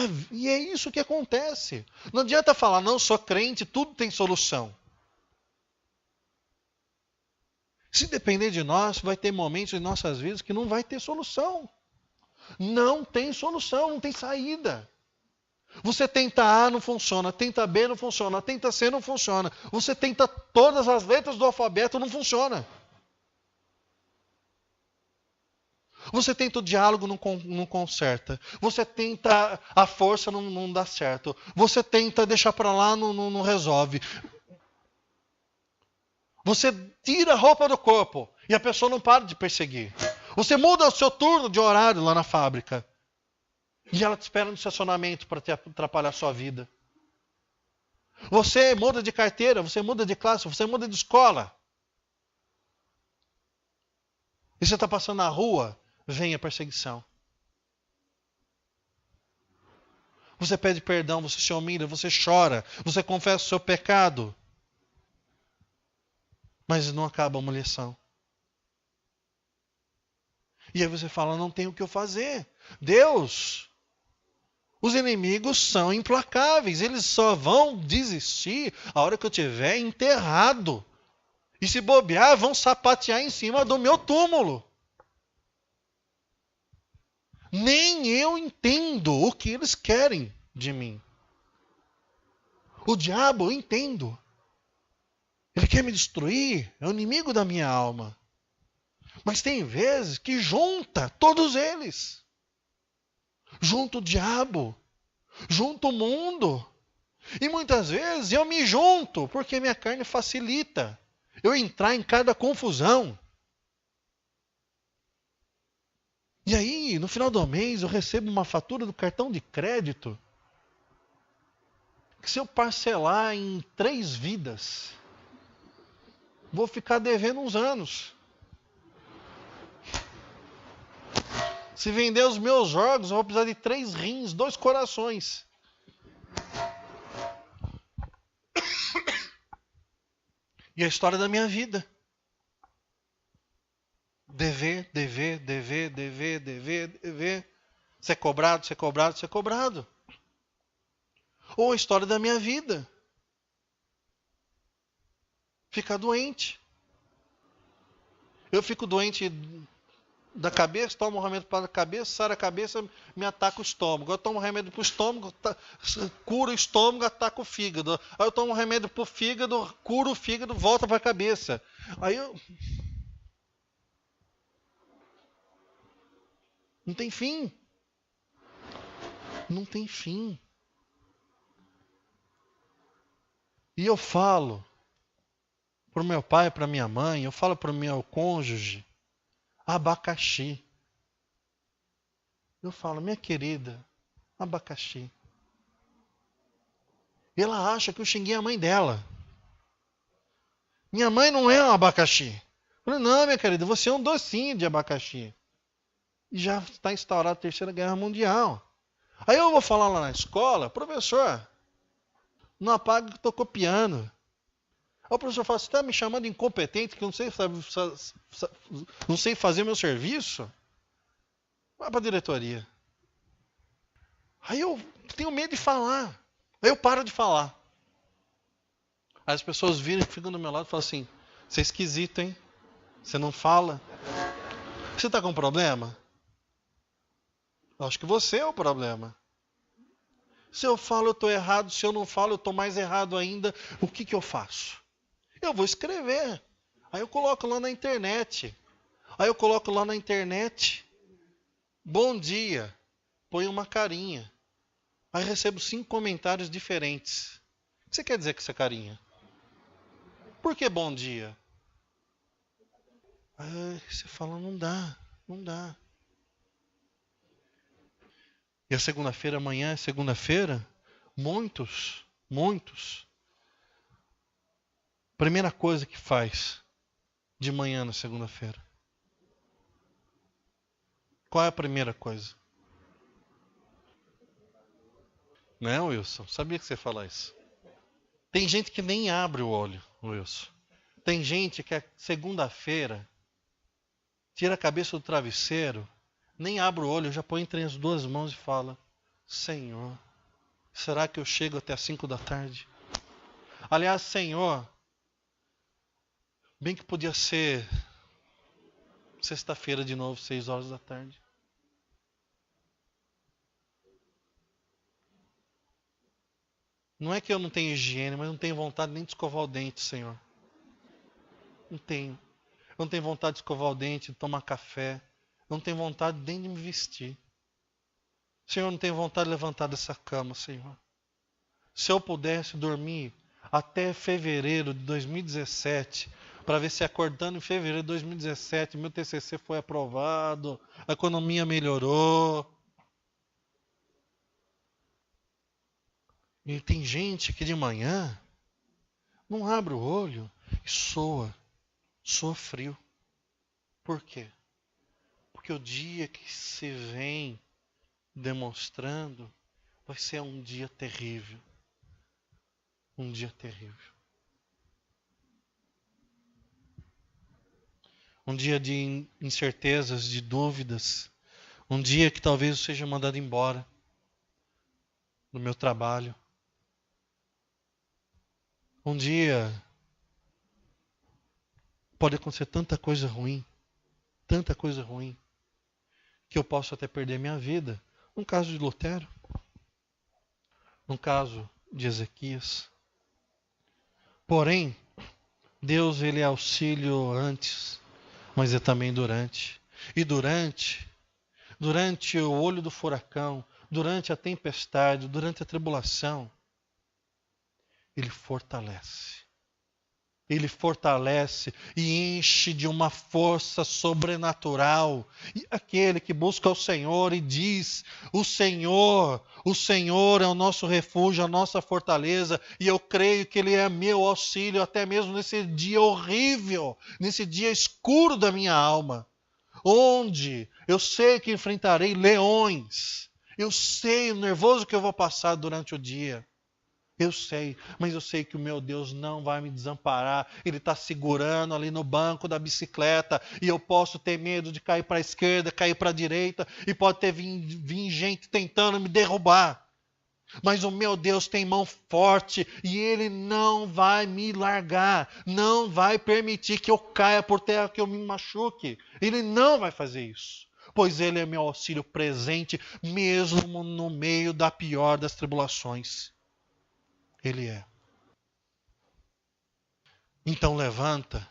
é isso que acontece. Não adianta falar, não, sou crente, tudo tem solução. Se depender de nós, vai ter momentos em nossas vidas que não vai ter solução. Não tem solução, não tem saída. Você tenta A, não funciona. Tenta B, não funciona. Tenta C, não funciona. Você tenta todas as letras do alfabeto, não funciona. Você tenta o diálogo, não conserta. Você tenta a força, não dá certo. Você tenta deixar para lá, não resolve. Você tira a roupa do corpo e a pessoa não para de perseguir. Você muda o seu turno de horário lá na fábrica e ela te espera no estacionamento para te atrapalhar a sua vida. Você muda de carteira, você muda de classe, você muda de escola. E você está passando na rua, vem a perseguição. Você pede perdão, você se humilha, você chora, você confessa o seu pecado. Mas não acaba a humilhação. E aí você fala, não tem o que eu fazer. Deus, os inimigos são implacáveis. Eles só vão desistir a hora que eu tiver enterrado. E se bobear, vão sapatear em cima do meu túmulo. Nem eu entendo o que eles querem de mim. O diabo, eu entendo. Ele quer me destruir, é o inimigo da minha alma. Mas tem vezes que junta todos eles. Junta o diabo, junta o mundo. E muitas vezes eu me junto, porque minha carne facilita eu entrar em cada confusão. E aí, no final do mês, eu recebo uma fatura do cartão de crédito que se eu parcelar em 3 vidas, vou ficar devendo uns anos. Se vender os meus órgãos, eu vou precisar de 3 rins, 2 corações. E a história da minha vida. Dever. Ser cobrado. Ou a história da minha vida. Ficar doente. Eu fico doente da cabeça, tomo um remédio para a cabeça, sara a cabeça, me ataca o estômago. Eu tomo um remédio para o estômago, cura o estômago, ataca o fígado. Aí eu tomo um remédio para o fígado, cura o fígado, volta para a cabeça. Aí eu... Não tem fim. Não tem fim. E eu falo para o meu pai, para minha mãe, eu falo para o meu cônjuge, abacaxi. Eu falo, minha querida, abacaxi. E ela acha que eu xinguei a mãe dela. Minha mãe não é um abacaxi. Eu falei, não, minha querida, você é um docinho de abacaxi. E já está instaurada a Terceira Guerra Mundial. Aí eu vou falar lá na escola, professor, não apaga que eu estou copiando. Aí o professor fala, você está me chamando de incompetente, que eu não sei fazer meu serviço? Vai para a diretoria. Aí eu tenho medo de falar. Aí eu paro de falar. Aí as pessoas viram e ficam do meu lado e falam assim, você é esquisito, hein? Você não fala? Você está com problema? Eu acho que você é o problema. Se eu falo, eu estou errado. Se eu não falo, eu estou mais errado ainda. O que eu faço? Eu vou escrever. Aí eu coloco lá na internet. Bom dia. Põe uma carinha. Aí recebo 5 comentários diferentes. O que você quer dizer com essa carinha? Por que bom dia? Aí você fala, não dá. E a segunda-feira, amanhã é segunda-feira, muitos. Primeira coisa que faz de manhã na segunda-feira. Qual é a primeira coisa? Não, Wilson, sabia que você ia falar isso. Tem gente que nem abre o olho, Wilson. Tem gente que é segunda-feira, tira a cabeça do travesseiro, nem abre o olho, já põe entre as 2 mãos e fala, Senhor, será que eu chego até as 5 da tarde? Aliás, Senhor, bem que podia ser sexta-feira de novo, 6 horas da tarde. Não é que eu não tenho higiene, mas não tenho vontade nem de escovar o dente, Senhor. Não tenho. Eu não tenho vontade de escovar o dente, de tomar café. Não tenho vontade nem de me vestir. Senhor, não tenho vontade de levantar dessa cama, Senhor. Se eu pudesse dormir até fevereiro de 2017, para ver se acordando em fevereiro de 2017, meu TCC foi aprovado, a economia melhorou. E tem gente que de manhã não abre o olho e soa frio. Por quê? Porque o dia que se vem demonstrando vai ser um dia terrível. Um dia terrível. Um dia de incertezas, de dúvidas. Um dia que talvez eu seja mandado embora do meu trabalho. Um dia pode acontecer tanta coisa ruim, que eu posso até perder minha vida. No caso de Lutero, no caso de Ezequias. Porém, Deus ele é auxílio antes, mas é também durante. E durante o olho do furacão, durante a tempestade, durante a tribulação, Ele fortalece. Ele fortalece e enche de uma força sobrenatural. E aquele que busca o Senhor e diz, o Senhor é o nosso refúgio, a nossa fortaleza, e eu creio que Ele é meu auxílio até mesmo nesse dia horrível, nesse dia escuro da minha alma, onde eu sei que enfrentarei leões, eu sei o nervoso que eu vou passar durante o dia. Eu sei, mas eu sei que o meu Deus não vai me desamparar. Ele está segurando ali no banco da bicicleta e eu posso ter medo de cair para a esquerda, cair para a direita e pode ter vir gente tentando me derrubar. Mas o meu Deus tem mão forte e Ele não vai me largar, não vai permitir que eu caia por terra, que eu me machuque. Ele não vai fazer isso, pois Ele é meu auxílio presente, mesmo no meio da pior das tribulações. Ele é. Então levanta,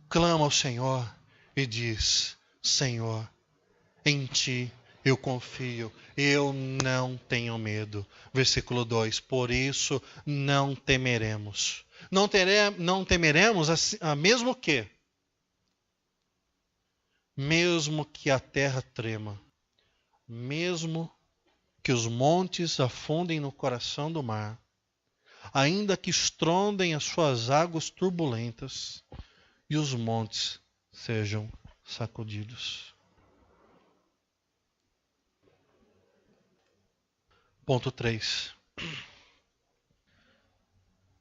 clama ao Senhor e diz: Senhor, em Ti eu confio, eu não tenho medo. Versículo 2: por isso não temeremos. Não temeremos mesmo que? Mesmo que a terra trema, mesmo que os montes afundem no coração do mar, ainda que estrondem as suas águas turbulentas e os montes sejam sacudidos. Ponto 3.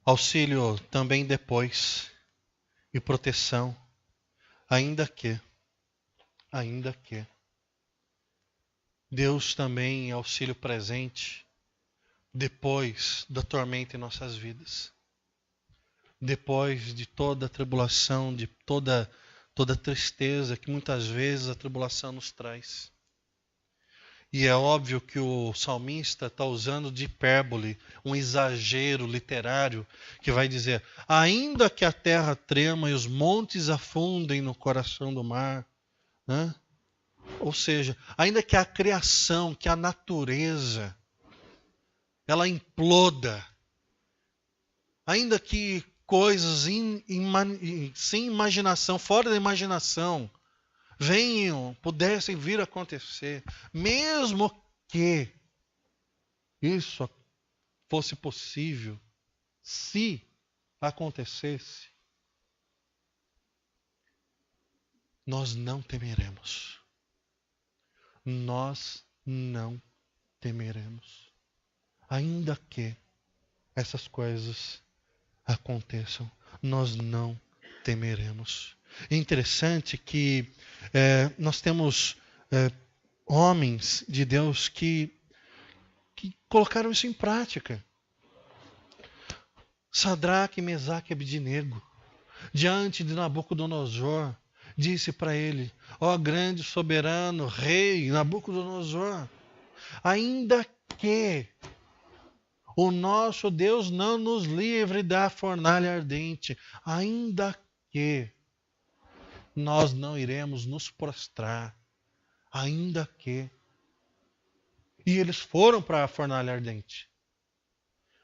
Auxílio também depois e proteção, ainda que Deus também é auxílio presente depois da tormenta em nossas vidas. Depois de toda a tribulação, de toda tristeza que muitas vezes a tribulação nos traz. E é óbvio que o salmista está usando de hipérbole, um exagero literário, que vai dizer: ainda que a terra trema e os montes afundem no coração do mar, né? Ou seja, ainda que a criação, que a natureza, ela imploda, ainda que coisas sem imaginação, fora da imaginação, pudessem vir a acontecer, mesmo que isso fosse possível, se acontecesse, nós não temeremos. Nós não temeremos. Ainda que essas coisas aconteçam, nós não temeremos. É interessante que nós temos homens de Deus que colocaram isso em prática. Sadraque, Mesaque e Abednego, diante de Nabucodonosor, disse para ele: ó grande soberano, rei Nabucodonosor, ainda que o nosso Deus não nos livre da fornalha ardente, ainda que nós não iremos nos prostrar, ainda que. E eles foram para a fornalha ardente.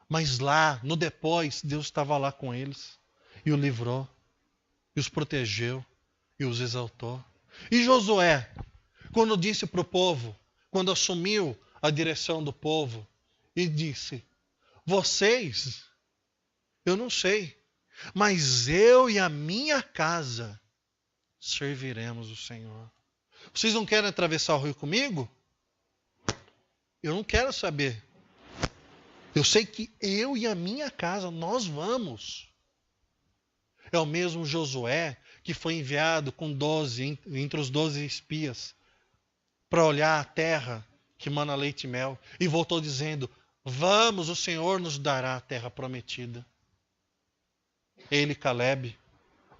Mas lá, no depois, Deus estava lá com eles e o livrou, e os protegeu, e os exaltou. E Josué, quando disse para o povo, quando assumiu a direção do povo, e disse: vocês, eu não sei, mas eu e a minha casa serviremos o Senhor. Vocês não querem atravessar o rio comigo? Eu não quero saber. Eu sei que eu e a minha casa, nós vamos. É o mesmo Josué que foi enviado com 12, entre os 12 espias, para olhar a terra que mana leite e mel, e voltou dizendo: vamos, o Senhor nos dará a terra prometida. Ele, Caleb,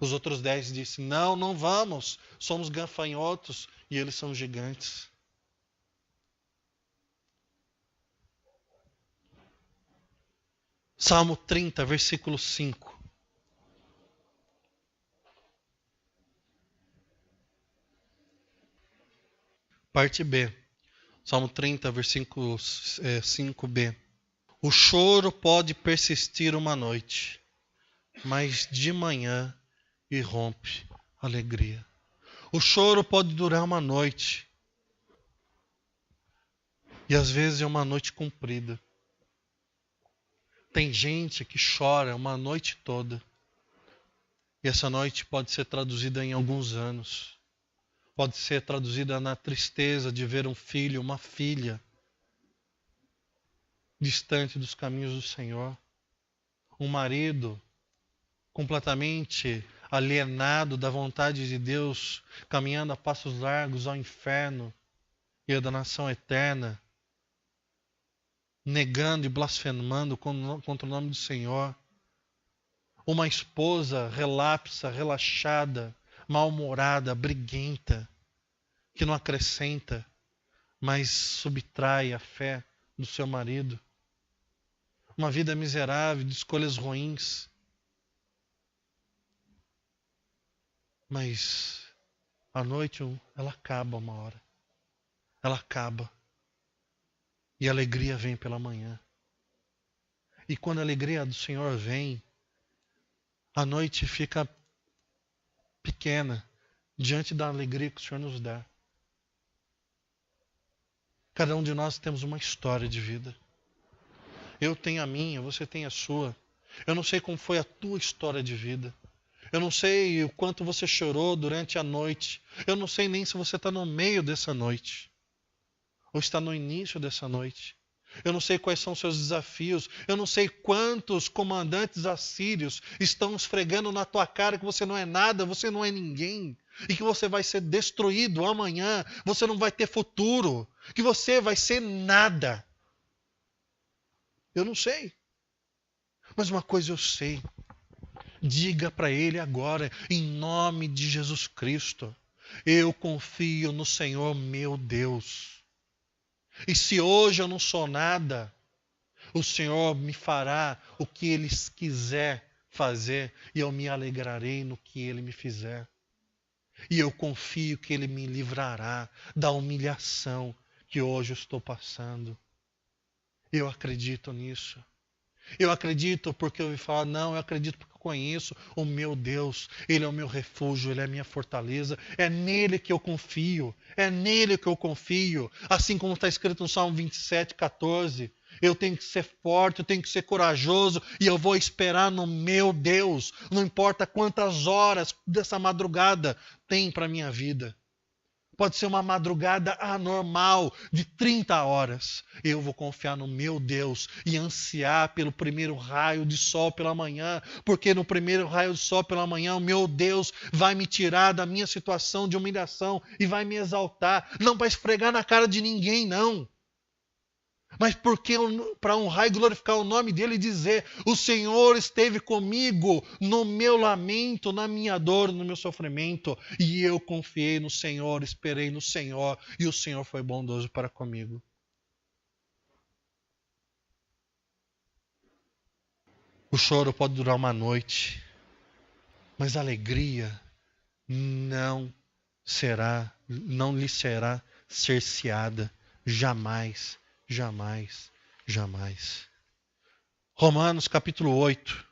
os outros 10 disse: não, não vamos, somos gafanhotos e eles são gigantes. Salmo 30, versículo 5. Parte B. Salmo 30, versículo 5b. O choro pode persistir uma noite, mas de manhã irrompe a alegria. O choro pode durar uma noite, e às vezes é uma noite comprida. Tem gente que chora uma noite toda, e essa noite pode ser traduzida em alguns anos. Pode ser traduzida na tristeza de ver um filho, uma filha, distante dos caminhos do Senhor. Um marido completamente alienado da vontade de Deus, caminhando a passos largos ao inferno e à danação eterna. negando e blasfemando contra o nome do Senhor. Uma esposa relapsa, relaxada, mal-humorada, briguenta, que não acrescenta, mas subtrai a fé do seu marido. Uma vida miserável, de escolhas ruins. Mas a noite ela acaba uma hora. Ela acaba. E a alegria vem pela manhã. E quando a alegria do Senhor vem, a noite fica pequena diante da alegria que o Senhor nos dá. Cada um de nós temos uma história de vida. Eu tenho a minha, você tem a sua. Eu não sei como foi a tua história de vida. Eu não sei o quanto você chorou durante a noite. Eu não sei nem se você está no meio dessa noite. Ou está no início dessa noite. Eu não sei quais são os seus desafios. Eu não sei quantos comandantes assírios estão esfregando na tua cara que você não é nada, você não é ninguém. E que você vai ser destruído amanhã. Você não vai ter futuro. Que você vai ser nada. Eu não sei. Mas uma coisa eu sei. Diga para ele agora, em nome de Jesus Cristo. Eu confio no Senhor meu Deus. E se hoje eu não sou nada, o Senhor me fará o que Ele quiser fazer e eu me alegrarei no que Ele me fizer. E eu confio que Ele me livrará da humilhação que hoje eu estou passando. Eu acredito nisso. Eu acredito porque eu ouvi falar, não, eu acredito porque eu conheço o meu Deus. Ele é o meu refúgio, Ele é a minha fortaleza. É nele que eu confio. É nele que eu confio. Assim como está escrito no Salmo 27, 14. Eu tenho que ser forte, eu tenho que ser corajoso e eu vou esperar no meu Deus. Não importa quantas horas dessa madrugada tem para a minha vida. Pode ser uma madrugada anormal de 30 horas. Eu vou confiar no meu Deus e ansiar pelo primeiro raio de sol pela manhã, porque no primeiro raio de sol pela manhã o meu Deus vai me tirar da minha situação de humilhação e vai me exaltar. Não para esfregar na cara de ninguém, não. Mas porque para honrar e glorificar o nome dele e dizer: o Senhor esteve comigo no meu lamento, na minha dor, no meu sofrimento, e eu confiei no Senhor, esperei no Senhor, e o Senhor foi bondoso para comigo. O choro pode durar uma noite, mas a alegria não lhe será cerceada, jamais, jamais, jamais. Romanos capítulo 8.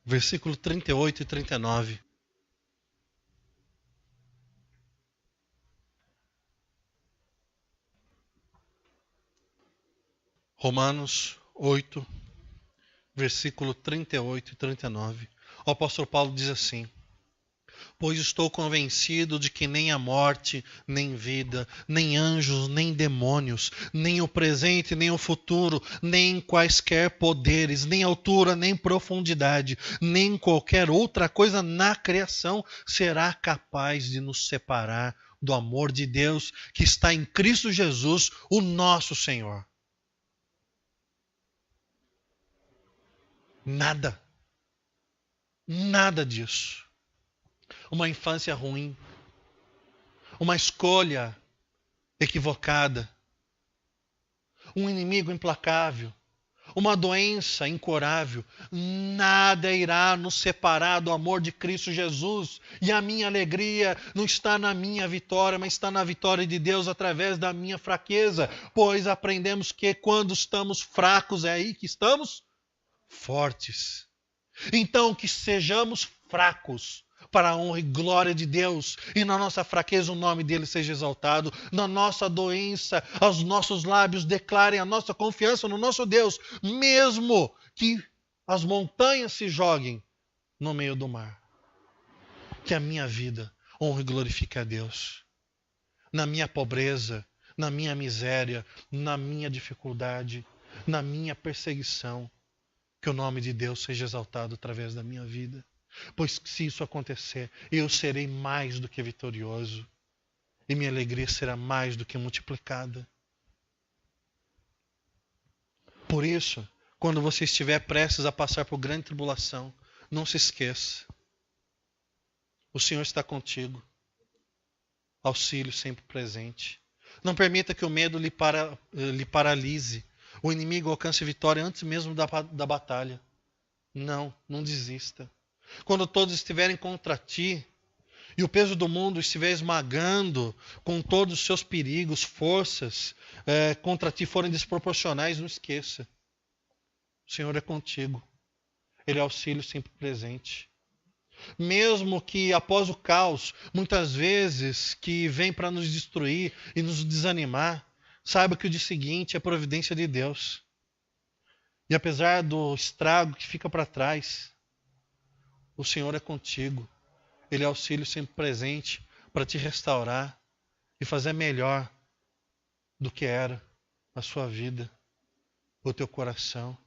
Versículo 38 e 39. Romanos 8, versículo 38 e 39. O apóstolo Paulo diz assim: pois estou convencido de que nem a morte, nem vida, nem anjos, nem demônios, nem o presente, nem o futuro, nem quaisquer poderes, nem altura, nem profundidade, nem qualquer outra coisa na criação será capaz de nos separar do amor de Deus que está em Cristo Jesus, o nosso Senhor. Nada. Nada disso. Uma infância ruim, uma escolha equivocada, um inimigo implacável, uma doença incurável, nada irá nos separar do amor de Cristo Jesus. E a minha alegria não está na minha vitória, mas está na vitória de Deus através da minha fraqueza, pois aprendemos que quando estamos fracos é aí que estamos fortes. Então que sejamos fracos para a honra e glória de Deus, e na nossa fraqueza o nome dele seja exaltado, na nossa doença, os nossos lábios declarem a nossa confiança no nosso Deus, mesmo que as montanhas se joguem no meio do mar. Que a minha vida honre e glorifique a Deus, na minha pobreza, na minha miséria, na minha dificuldade, na minha perseguição, que o nome de Deus seja exaltado através da minha vida. Pois se isso acontecer, eu serei mais do que vitorioso. E minha alegria será mais do que multiplicada. Por isso, quando você estiver prestes a passar por grande tribulação, não se esqueça. O Senhor está contigo. Auxílio sempre presente. Não permita que o medo lhe paralise. O inimigo alcance vitória antes mesmo da batalha. Não desista. Quando todos estiverem contra ti e o peso do mundo estiver esmagando com todos os seus perigos, forças contra ti forem desproporcionais, não esqueça. O Senhor é contigo. Ele é auxílio sempre presente. Mesmo que após o caos, muitas vezes que vem para nos destruir e nos desanimar, saiba que o dia seguinte é providência de Deus. E apesar do estrago que fica para trás, o Senhor é contigo. Ele é auxílio sempre presente para te restaurar e fazer melhor do que era a sua vida, o teu coração.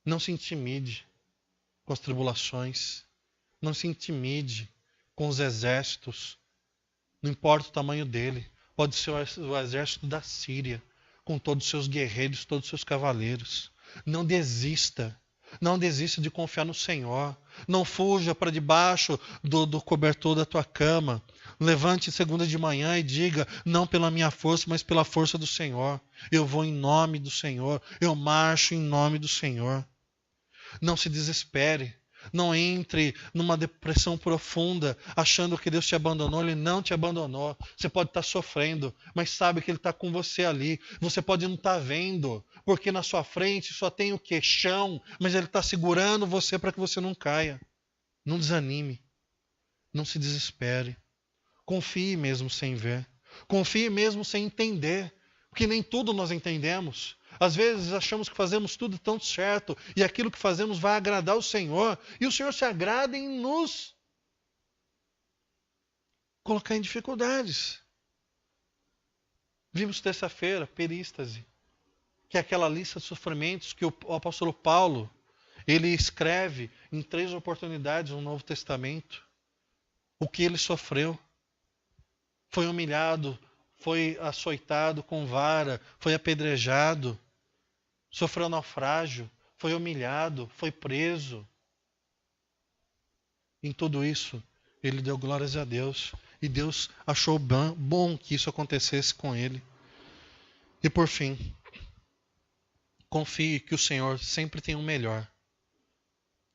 Não se intimide com as tribulações. Não se intimide com os exércitos. Não importa o tamanho dele. Pode ser o exército da Síria, com todos os seus guerreiros, todos os seus cavaleiros. Não desista. Não desista de confiar no Senhor. Não fuja para debaixo do cobertor da tua cama. Levante segunda de manhã e diga, não pela minha força, mas pela força do Senhor. Eu vou em nome do Senhor. Eu marcho em nome do Senhor. Não se desespere. Não entre numa depressão profunda, achando que Deus te abandonou. Ele não te abandonou. Você pode estar sofrendo, mas sabe que Ele está com você ali. Você pode não estar vendo, porque na sua frente só tem o quê? Chão, mas Ele está segurando você para que você não caia. Não desanime. Não se desespere. Confie mesmo sem ver. Confie mesmo sem entender, porque nem tudo nós entendemos. Às vezes achamos que fazemos tudo tão certo e aquilo que fazemos vai agradar o Senhor. E o Senhor se agrada em nos colocar em dificuldades. Vimos terça-feira, perístase, que é aquela lista de sofrimentos que o apóstolo Paulo, ele escreve em 3 oportunidades no Novo Testamento. O que ele sofreu. Foi humilhado, foi açoitado com vara, foi apedrejado. Sofreu naufrágio, foi humilhado, foi preso. Em tudo isso, ele deu glórias a Deus. E Deus achou bom que isso acontecesse com ele. E por fim, confie que o Senhor sempre tem o melhor.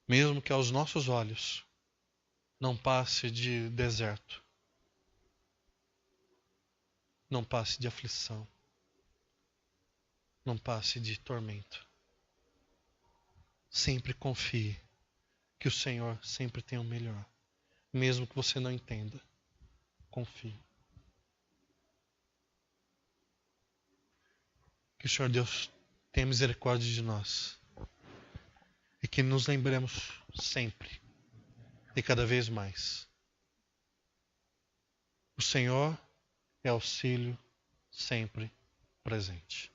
Mesmo que aos nossos olhos não passe de deserto. Não passe de aflição. Não passe de tormento. Sempre confie que o Senhor sempre tem o melhor. Mesmo que você não entenda. Confie. Que o Senhor Deus tenha misericórdia de nós. E que nos lembremos sempre e cada vez mais. O Senhor é auxílio sempre presente.